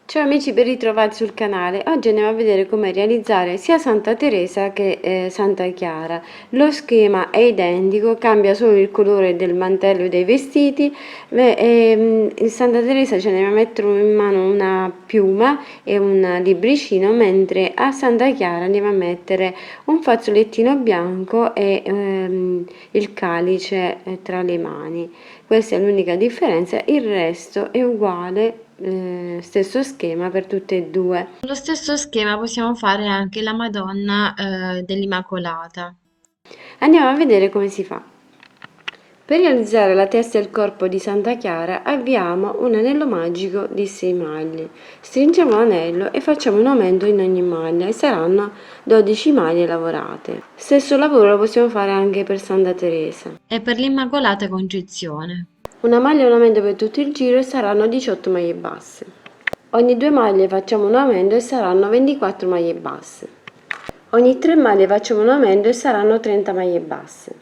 Ciao amici, ben ritrovati sul canale. Oggi andiamo a vedere come realizzare sia Santa Teresa che Santa Chiara. Lo schema è identico, cambia solo il colore del mantello e dei vestiti. In Santa Teresa ce ne va a mettere in mano una piuma e un libricino, mentre a Santa Chiara andiamo a mettere un fazzolettino bianco e il calice tra le mani. Questa è l'unica differenza, il resto è uguale, stesso schema per tutte e due. Lo stesso schema possiamo fare anche la Madonna dell'Immacolata. Andiamo a vedere come si fa. Per realizzare la testa e il corpo di Santa Chiara avviamo un anello magico di 6 maglie. Stringiamo l'anello e facciamo un aumento in ogni maglia e saranno 12 maglie lavorate. Stesso lavoro lo possiamo fare anche per Santa Teresa. E per l'Immacolata Concezione. Una maglia e un aumento per tutto il giro e saranno 18 maglie basse. Ogni 2 maglie facciamo un aumento e saranno 24 maglie basse. Ogni 3 maglie facciamo un aumento e saranno 30 maglie basse.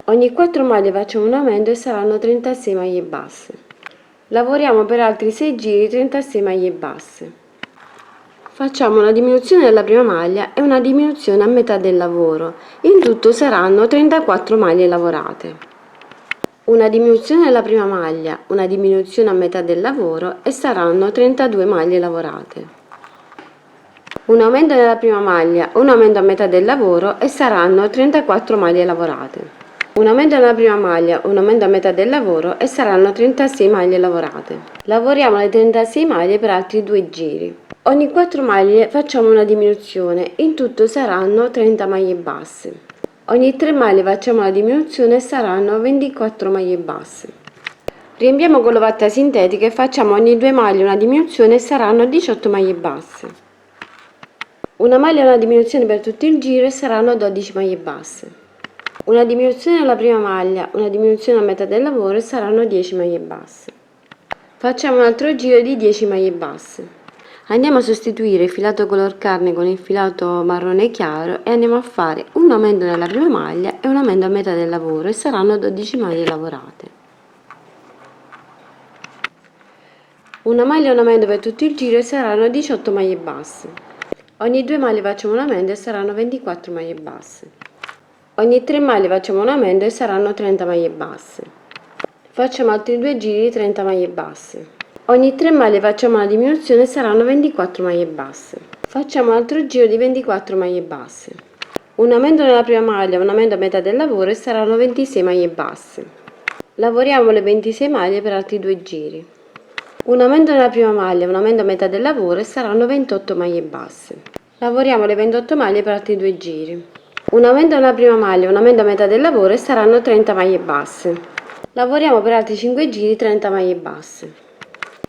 Ogni 4 maglie facciamo un aumento e saranno 36 maglie basse. Lavoriamo per altri 6 giri 36 maglie basse. Facciamo una diminuzione della prima maglia e una diminuzione a metà del lavoro. In tutto saranno 34 maglie lavorate. Una diminuzione della prima maglia, una diminuzione a metà del lavoro e saranno 32 maglie lavorate. Un aumento nella prima maglia, un aumento a metà del lavoro e saranno 34 maglie lavorate. Un aumento nella prima maglia, un aumento a metà del lavoro e saranno 36 maglie lavorate. Lavoriamo le 36 maglie per altri 2 giri. Ogni 4 maglie facciamo una diminuzione, in tutto saranno 30 maglie basse. Ogni 3 maglie facciamo una diminuzione e saranno 24 maglie basse. Riempiamo con l'ovatta sintetica e facciamo ogni 2 maglie una diminuzione e saranno 18 maglie basse. Una maglia e una diminuzione per tutto il giro e saranno 12 maglie basse. Una diminuzione alla prima maglia, una diminuzione a metà del lavoro e saranno 10 maglie basse. Facciamo un altro giro di 10 maglie basse. Andiamo a sostituire il filato color carne con il filato marrone chiaro e andiamo a fare un aumento nella prima maglia e un aumento a metà del lavoro e saranno 12 maglie lavorate. Una maglia e un aumento per tutto il giro e saranno 18 maglie basse. Ogni 2 maglie facciamo un aumento e saranno 24 maglie basse. Ogni 3 maglie facciamo un aumento e saranno 30 maglie basse. Facciamo altri 2 giri di 30 maglie basse. Ogni 3 maglie facciamo una diminuzione e saranno 24 maglie basse. Facciamo un altro giro di 24 maglie basse. Un aumento nella prima maglia, un aumento a metà del lavoro e saranno 26 maglie basse. Lavoriamo le 26 maglie per altri 2 giri. Un aumento nella prima maglia, un aumento a metà del lavoro e saranno 28 maglie basse. Lavoriamo le 28 maglie per altri 2 giri. Un aumento nella prima maglia, un aumento a metà del lavoro e saranno 30 maglie basse. Lavoriamo per altri 5 giri 30 maglie basse.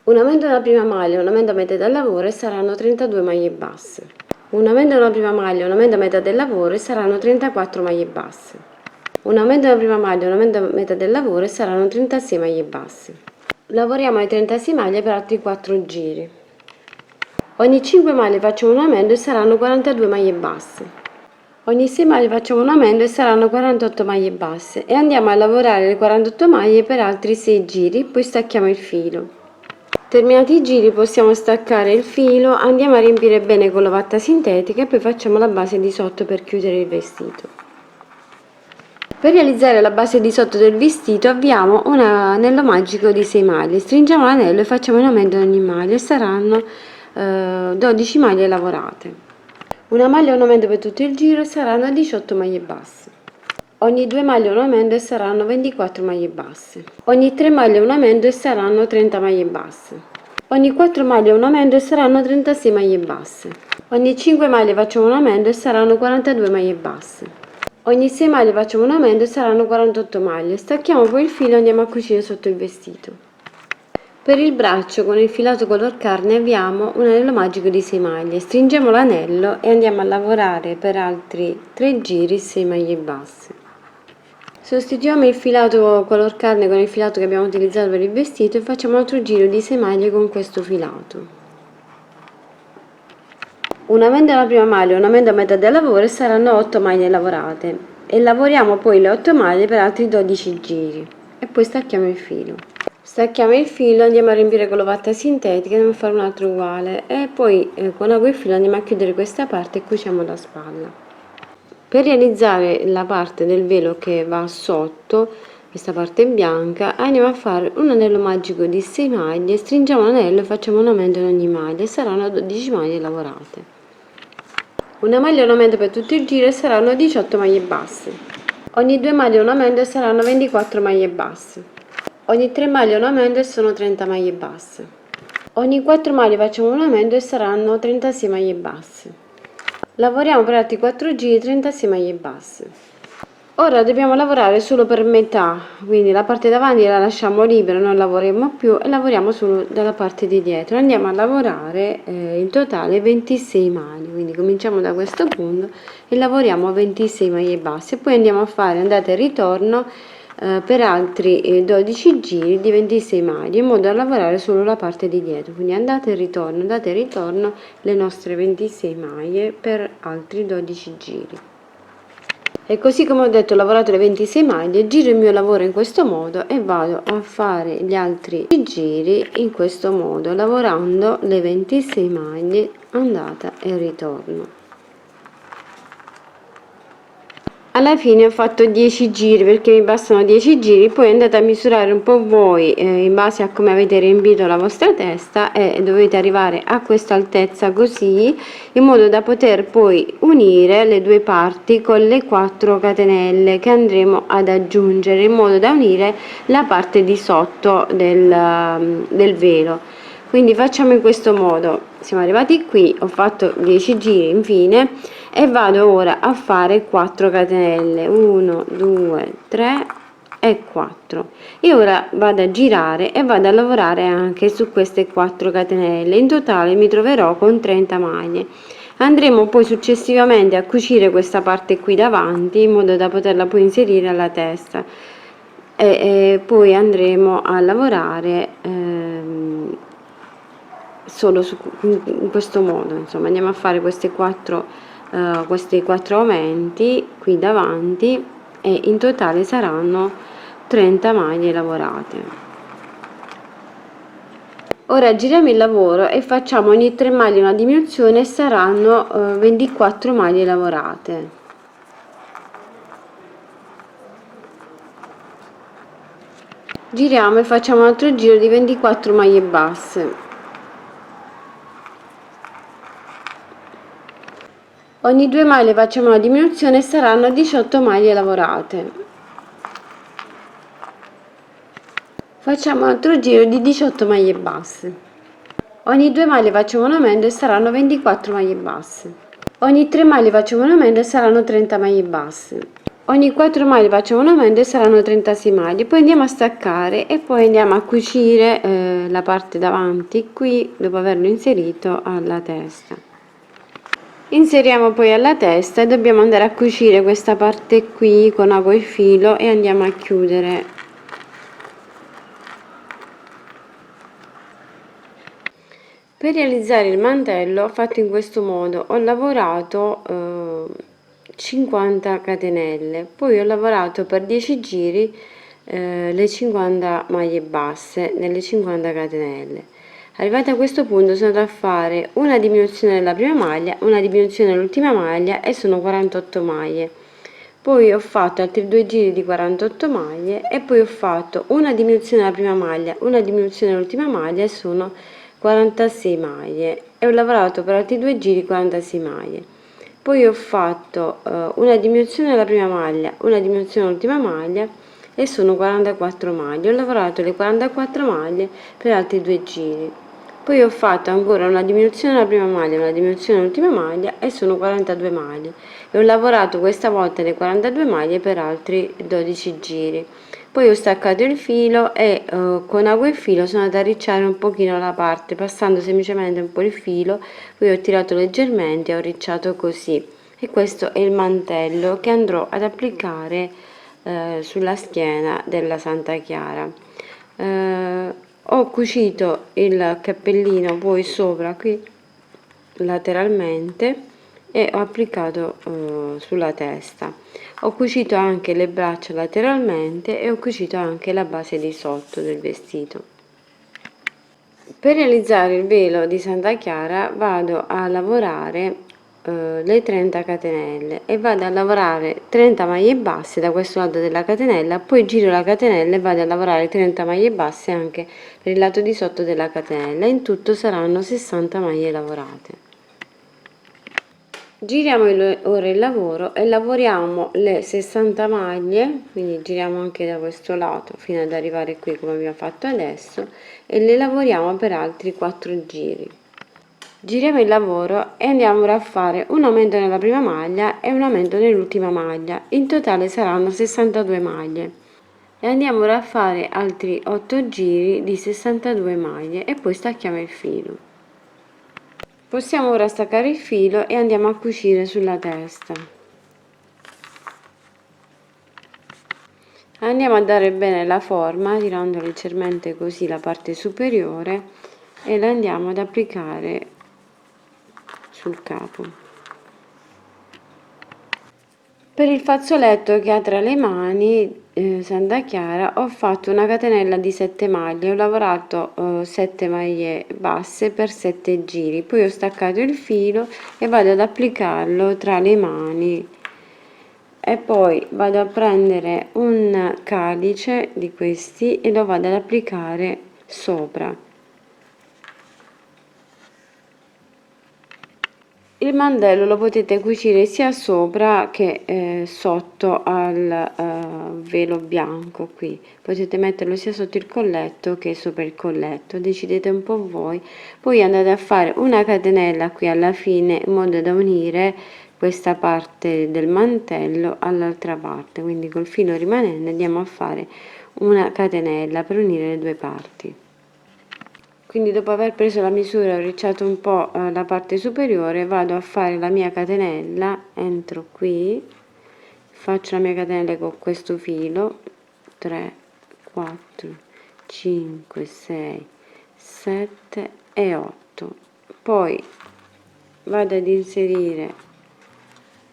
Un aumento nella prima maglia, un aumento a metà del lavoro e saranno 32 maglie basse. Un aumento nella prima maglia, un aumento a metà del lavoro e saranno 34 maglie basse. Un aumento nella prima maglia, un aumento a metà del lavoro e saranno 36 maglie basse. Lavoriamo le 36 maglie per altri 4 giri. Ogni 5 maglie facciamo un aumento e saranno 42 maglie basse. Ogni 6 maglie facciamo un aumento e saranno 48 maglie basse e andiamo a lavorare le 48 maglie per altri 6 giri, poi stacchiamo il filo. Terminati i giri possiamo staccare il filo, andiamo a riempire bene con l'ovatta sintetica e poi facciamo la base di sotto per chiudere il vestito. Per realizzare la base di sotto del vestito avviamo un anello magico di 6 maglie, stringiamo l'anello e facciamo un aumento in ogni maglia e saranno 12 maglie lavorate. Una maglia e un aumento per tutto il giro e saranno 18 maglie basse. Ogni 2 maglie un aumento e saranno 24 maglie basse. Ogni 3 maglie un aumento e saranno 30 maglie basse. Ogni 4 maglie un aumento e saranno 36 maglie basse. Ogni 5 maglie facciamo un aumento e saranno 42 maglie basse. Ogni 6 maglie facciamo un aumento e saranno 48 maglie. Stacchiamo poi il filo e andiamo a cucire sotto il vestito. Per il braccio con il filato color carne avviamo un anello magico di 6 maglie, stringiamo l'anello e andiamo a lavorare per altri 3 giri 6 maglie basse. Sostituiamo il filato color carne con il filato che abbiamo utilizzato per il vestito e facciamo un altro giro di 6 maglie con questo filato. Un aumento alla prima maglia, un aumento a metà del lavoro e saranno 8 maglie lavorate e lavoriamo poi le 8 maglie per altri 12 giri e poi stacchiamo il filo. Stacchiamo il filo, andiamo a riempire con l'ovatta sintetica, andiamo a fare un altro uguale e poi con acqua e filo andiamo a chiudere questa parte e cuciamo la spalla. Per realizzare la parte del velo che va sotto, questa parte bianca, andiamo a fare un anello magico di 6 maglie, stringiamo l'anello e facciamo un aumento in ogni maglia e saranno 12 maglie lavorate. Una maglia un aumento per tutto il giro e saranno 18 maglie basse. Ogni 2 maglie un aumento e saranno 24 maglie basse. Ogni 3 maglie un aumento e sono 30 maglie basse. Ogni 4 maglie facciamo un aumento e saranno 36 maglie basse. Lavoriamo per altri 4 giri 36 maglie basse. Ora dobbiamo lavorare solo per metà, quindi la parte davanti la lasciamo libera, non lavoriamo più e lavoriamo solo dalla parte di dietro. Andiamo a lavorare in totale 26 maglie, quindi cominciamo da questo punto e lavoriamo 26 maglie basse, poi andiamo a fare andata e ritorno per altri 12 giri di 26 maglie in modo da lavorare solo la parte di dietro, quindi andata e ritorno le nostre 26 maglie per altri 12 giri. E così come ho detto ho lavorato le 26 maglie, giro il mio lavoro in questo modo e vado a fare gli altri giri in questo modo lavorando le 26 maglie andata e ritorno. Alla fine ho fatto 10 giri perché mi bastano 10 giri, poi andate a misurare un po' voi in base a come avete riempito la vostra testa e dovete arrivare a questa altezza così in modo da poter poi unire le due parti con le 4 catenelle che andremo ad aggiungere in modo da unire la parte di sotto del velo. Quindi facciamo in questo modo, siamo arrivati qui, ho fatto 10 giri infine e vado ora a fare 4 catenelle 1 2 3 e 4 e ora vado a girare e vado a lavorare anche su queste 4 catenelle. In totale mi troverò con 30 maglie. Andremo poi successivamente a cucire questa parte qui davanti in modo da poterla poi inserire alla testa e poi andremo a lavorare solo in questo modo. Insomma, andiamo a fare questi quattro aumenti qui davanti e in totale saranno 30 maglie lavorate. Ora giriamo il lavoro e facciamo ogni 3 maglie una diminuzione e saranno 24 maglie lavorate. Giriamo e facciamo un altro giro di 24 maglie basse. Ogni 2 maglie facciamo una diminuzione e saranno 18 maglie lavorate. Facciamo un altro giro di 18 maglie basse. Ogni 2 maglie facciamo un aumento e saranno 24 maglie basse. Ogni 3 maglie facciamo un aumento e saranno 30 maglie basse. Ogni 4 maglie facciamo un aumento e saranno 36 maglie. Poi andiamo a staccare e poi andiamo a cucire la parte davanti qui dopo averlo inserito alla testa. Inseriamo poi alla testa e dobbiamo andare a cucire questa parte qui con ago e filo e andiamo a chiudere. Per realizzare il mantello ho fatto in questo modo, ho lavorato 50 catenelle, poi ho lavorato per 10 giri le 50 maglie basse nelle 50 catenelle. Arrivata a questo punto sono andata a fare una diminuzione nella prima maglia, una diminuzione nell'ultima maglia e sono 48 maglie. Poi ho fatto altri 2 giri di 48 maglie e poi ho fatto una diminuzione nella prima maglia, una diminuzione nell'ultima maglia e sono 46 maglie e ho lavorato per altri 2 giri 46 maglie. Poi ho fatto una diminuzione nella prima maglia, una diminuzione nell'ultima maglia e sono 44 maglie. Ho lavorato le 44 maglie per altri 2 giri. Poi ho fatto ancora una diminuzione nella prima maglia, una diminuzione nell'ultima maglia e sono 42 maglie e ho lavorato questa volta le 42 maglie per altri 12 giri. Poi ho staccato il filo e con ago e filo sono andata a ricciare un pochino la parte passando semplicemente un po' il filo, poi ho tirato leggermente e ho ricciato così e questo è il mantello che andrò ad applicare sulla schiena della Santa Chiara. Ho cucito il cappellino poi sopra qui lateralmente e ho applicato sulla testa. Ho cucito anche le braccia lateralmente e ho cucito anche la base di sotto del vestito. Per realizzare il velo di Santa Chiara vado a lavorare le 30 catenelle e vado a lavorare 30 maglie basse da questo lato della catenella, poi giro la catenella e vado a lavorare 30 maglie basse anche per il lato di sotto della catenella. In tutto saranno 60 maglie lavorate. Giriamo ora il lavoro e lavoriamo le 60 maglie, quindi giriamo anche da questo lato fino ad arrivare qui come abbiamo fatto adesso, e le lavoriamo per altri 4 giri. Giriamo il lavoro e andiamo ora a fare un aumento nella prima maglia e un aumento nell'ultima maglia. In totale saranno 62 maglie. E andiamo ora a fare altri 8 giri di 62 maglie e poi stacchiamo il filo. Possiamo ora staccare il filo e andiamo a cucire sulla testa. Andiamo a dare bene la forma tirando leggermente così la parte superiore e la andiamo ad applicare sul capo. Per il fazzoletto che ha tra le mani Santa Chiara ho fatto una catenella di 7 maglie, ho lavorato 7 maglie basse per 7 giri, poi ho staccato il filo e vado ad applicarlo tra le mani e poi vado a prendere un calice di questi e lo vado ad applicare sopra. Il mantello lo potete cucire sia sopra che sotto al velo bianco qui, potete metterlo sia sotto il colletto che sopra il colletto, decidete un po' voi, poi andate a fare una catenella qui alla fine in modo da unire questa parte del mantello all'altra parte, quindi col filo rimanente andiamo a fare una catenella per unire le due parti. Quindi dopo aver preso la misura, ho ricciato un po' la parte superiore, vado a fare la mia catenella, entro qui, faccio la mia catenella con questo filo, 3, 4, 5, 6, 7 e 8. Poi vado ad inserire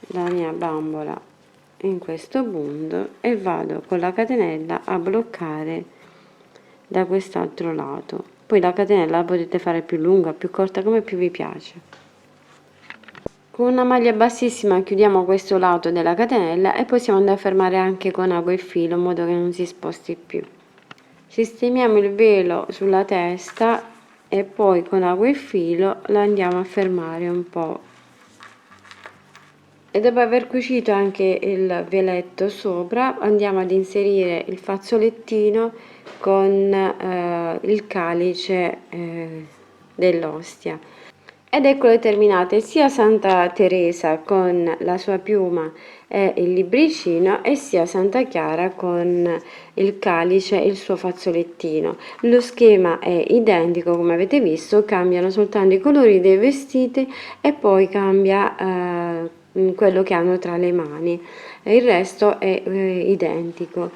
la mia bambola in questo punto e vado con la catenella a bloccare da quest'altro lato. Poi la catenella la potete fare più lunga, più corta, come più vi piace. Con una maglia bassissima chiudiamo questo lato della catenella e possiamo andare a fermare anche con ago il filo in modo che non si sposti più. Sistemiamo il velo sulla testa e poi con ago e filo la andiamo a fermare un po'. E dopo aver cucito anche il veletto sopra andiamo ad inserire il fazzolettino con il calice dell'ostia. Ed eccole terminate sia Santa Teresa con la sua piuma e il libricino e sia Santa Chiara con il calice e il suo fazzolettino. Lo schema è identico come avete visto, cambiano soltanto i colori dei vestiti e poi cambia quello che hanno tra le mani, il resto è identico.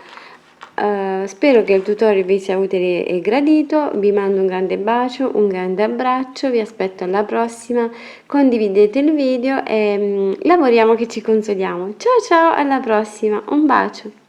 Spero che il tutorial vi sia utile e gradito, vi mando un grande bacio, un grande abbraccio, vi aspetto alla prossima, condividete il video e lavoriamo che ci consoliamo. Ciao ciao, alla prossima, un bacio!